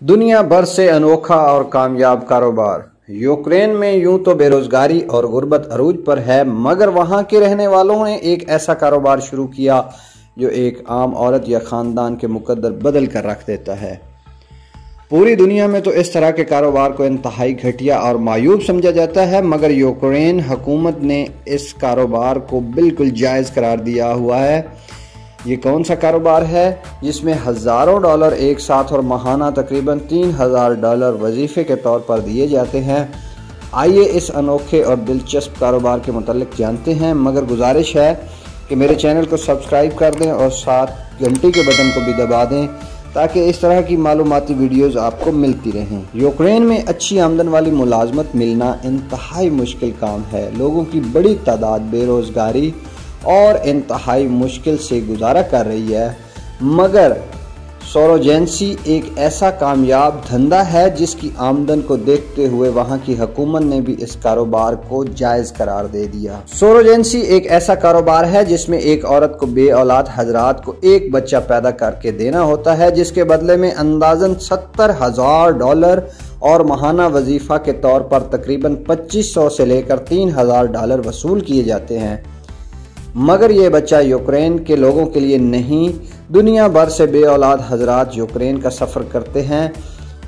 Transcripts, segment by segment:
दुनिया भर से अनोखा और कामयाब कारोबार। यूक्रेन में यूं तो बेरोजगारी और गुर्बत अरूज पर है, मगर वहां के रहने वालों ने एक ऐसा कारोबार शुरू किया जो एक आम औरत या खानदान के मुकद्दर बदल कर रख देता है। पूरी दुनिया में तो इस तरह के कारोबार को इंतहाई घटिया और मायूब समझा जाता है, मगर यूक्रेन हुकूमत ने इस कारोबार को बिल्कुल जायज़ करार दिया हुआ है। ये कौन सा कारोबार है जिसमें हज़ारों डॉलर एक साथ और माहाना तकरीबन $3000 वजीफे के तौर पर दिए जाते हैं। आइए इस अनोखे और दिलचस्प कारोबार के मुतालिक जानते हैं, मगर गुजारिश है कि मेरे चैनल को सब्सक्राइब कर दें और साथ घंटी के बटन को भी दबा दें ताकि इस तरह की मालूमाती वीडियोज़ आपको मिलती रहें। यूक्रेन में अच्छी आमदन वाली मुलाजमत मिलना इंतहाई मुश्किल काम है। लोगों की बड़ी तादाद बेरोज़गारी और इंतहाई मुश्किल से गुजारा कर रही है, मगर सोरोजेंसी एक ऐसा कामयाब धंधा है जिसकी आमदन को देखते हुए वहां की हुकूमत ने भी इस कारोबार को जायज़ करार दे दिया। सोरोजेंसी एक ऐसा कारोबार है जिसमें एक औरत को बे औलाद हजरात को एक बच्चा पैदा करके देना होता है, जिसके बदले में अंदाजन $70,000 और माहाना वजीफा के तौर पर तकरीबन 2500 से लेकर $3000 वसूल किए जाते हैं। मगर ये बच्चा यूक्रेन के लोगों के लिए नहीं, दुनिया भर से बे औलाद हजरात यूक्रेन का सफ़र करते हैं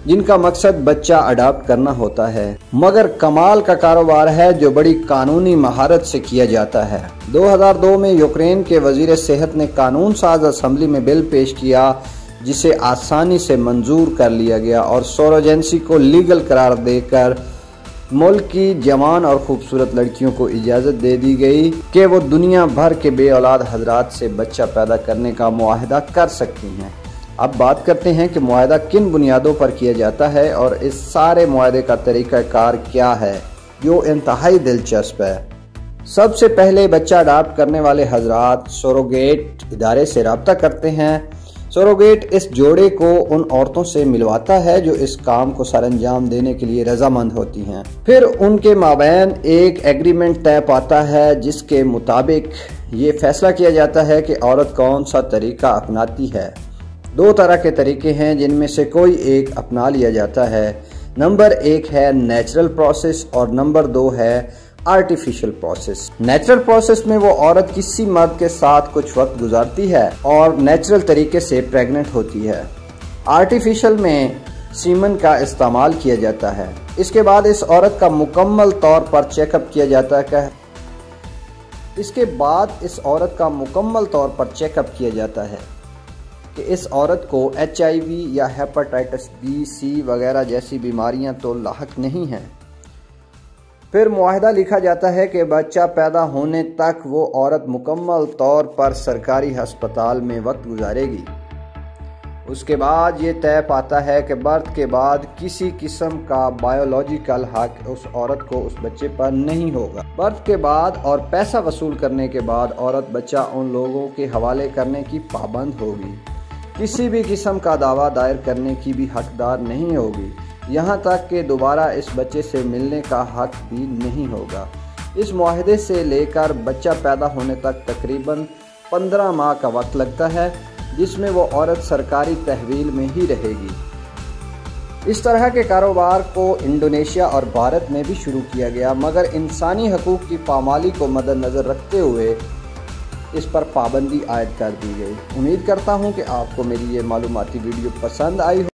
जिनका मकसद बच्चा अडॉप्ट करना होता है। मगर कमाल का कारोबार है जो बड़ी कानूनी महारत से किया जाता है। 2002 में यूक्रेन के वजीर सेहत ने कानून साज असम्बली में बिल पेश किया जिसे आसानी से मंजूर कर लिया गया और सोरोजेंसी को लीगल करार देकर मुल्क की जवान और खूबसूरत लड़कियों को इजाज़त दे दी गई कि वो दुनिया भर के बे औलाद हजरात से बच्चा पैदा करने का मुआहदा कर सकती हैं। अब बात करते हैं कि मुआहदा किन बुनियादों पर किया जाता है और इस सारे मुआहदे का तरीक़ाकार क्या है, जो इंतहाई दिलचस्प है। सबसे पहले बच्चा अडॉप्ट करने वाले हजरात सरोगेट इदारे से रब्ता करते हैं। सरोगेट इस जोड़े को उन औरतों से मिलवाता है जो इस काम को सरअंजाम देने के लिए रजामंद होती हैं। फिर उनके माबैन एक एग्रीमेंट तय पाता है जिसके मुताबिक ये फैसला किया जाता है कि औरत कौन सा तरीका अपनाती है। 2 तरह के तरीके हैं जिनमें से कोई एक अपना लिया जाता है। नंबर 1 है नेचुरल प्रोसेस और नंबर 2 है आर्टिफिशियल प्रोसेस। नेचुरल प्रोसेस में वो औरत किसी मर्द के साथ कुछ वक्त गुजारती है और नेचुरल तरीके से प्रेग्नेंट होती है। आर्टिफिशियल में सीमन का इस्तेमाल किया जाता है। इसके बाद इस औरत का मुकम्मल तौर पर चेकअप किया जाता है कि इस औरत को HIV या हेपेटाइटिस B, C वगैरह जैसी बीमारियां तो लाहक नहीं हैं। फिर मुआहदा लिखा जाता है कि बच्चा पैदा होने तक वो औरत मुकम्मल तौर पर सरकारी हस्पताल में वक्त गुजारेगी। उसके बाद ये तय पाता है कि बर्थ के बाद किसी किस्म का बायोलॉजिकल हक उस औरत को उस बच्चे पर नहीं होगा। बर्थ के बाद और पैसा वसूल करने के बाद औरत बच्चा उन लोगों के हवाले करने की पाबंद होगी। किसी भी किस्म का दावा दायर करने की भी हकदार नहीं होगी, यहाँ तक कि दोबारा इस बच्चे से मिलने का हक भी नहीं होगा। इस मुआहदे से लेकर बच्चा पैदा होने तक तकरीबन 15 माह का वक्त लगता है, जिसमें वो औरत सरकारी तहवील में ही रहेगी। इस तरह के कारोबार को इंडोनेशिया और भारत में भी शुरू किया गया, मगर इंसानी हकूक़ की पामाली को मद्देनज़र रखते हुए इस पर पाबंदी आयद कर दी गई। उम्मीद करता हूँ कि आपको मेरी ये मालूमाती वीडियो पसंद आई हो।